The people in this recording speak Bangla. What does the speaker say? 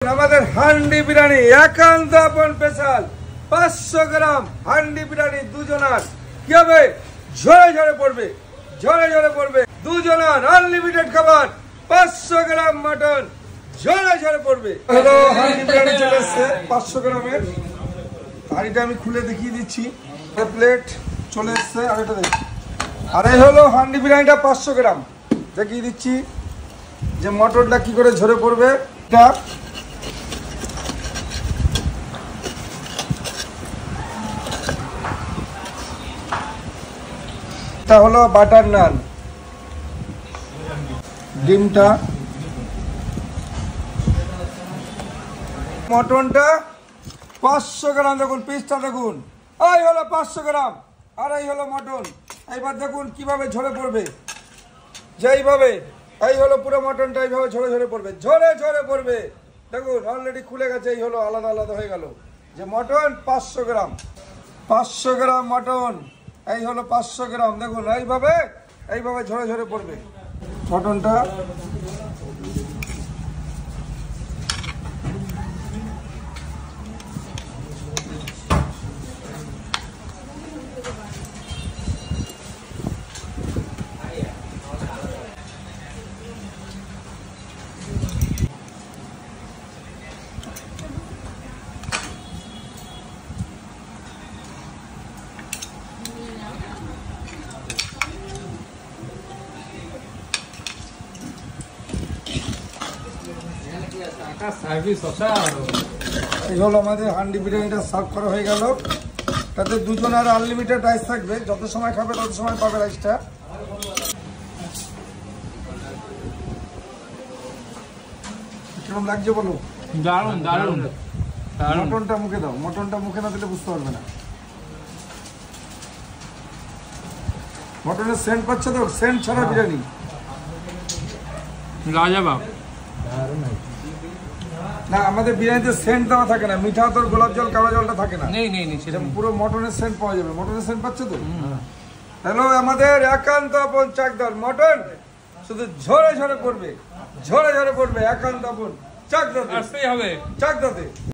আমাদের হান্ডি বিরিয়ানি একান্ত আপন স্পেশাল 500 গ্রাম হান্ডি বিরিয়ানি দুজনার কি হবে ঝরে ঝরে পড়বে দুজনার আনলিমিটেড খাবার 500 গ্রাম মটন ঝরে ঝরে পড়বে। হলো হান্ডি বিরিয়ানি চলে এসেছে 500 গ্রামের। হাঁড়িটা আমি খুলে দেখিয়ে দিচ্ছি। প্লেট চলে এসেছে আরেকটা দেখি। আর এই হলো হান্ডি বিরিয়ানিটা 500 গ্রাম দেখিয়ে দিচ্ছি যে মটনটা কি করে ঝরে পড়বে। এটা হলো বাটার নান, ডিমটা, মটনটা 500 গ্রাম। দেখুন পিসটা দেখুন, এই হলো 500 গ্রাম আর এই হলো মটন। এইবার দেখুন কিভাবে ঝরে পড়বে, যেইভাবে এই হলো পুরো মটনটা এইভাবে ঝরে ঝরে পড়বে। দেখুন অলরেডি খুলে গেছে, এই হলো আলাদা আলাদা হয়ে গেল। যে মটন 500 গ্রাম মটন, এই হলো 500 গ্রাম। দেখুন এইভাবে ঝরে ঝরে পড়বে মটনটা। এই হলো আমাদের হান্ডি বিরিয়ানিটা সার্ভ করা হয়ে গেল। তাতে দুজনের আনলিমিটেড রাইস থাকবে, যত সময় খাবে তত সময় পাবে রাইসটা। কিরকম লাগছে বলো? দারুণ দারুণ। মটনটা মুখে দাও, মটনটা মুখে না দিলে বুঝতে পারবে না। মটনের সেন্ট পাচ্ছে তো, সেন্ট ছাড়া বিরিয়ানি লাজবাব। না আমাদের বিরিয়ানিতে সেন্ট দেওয়া থাকে না, মিঠা তোর গোলাপ জল কালো জলটা থাকে না। নেই সেটা পুরো মটনের সেন্ট পাওয়া যাবে। মটনের সেন্ট পাচ্ছে তো। হ্যালো আমাদের একান্ত আপন চাকদার মটন শুধু ঝরে ঝরে পড়বে, একান্ত আপন চাকদাতে। আসতেই হবে। চাকদাতে।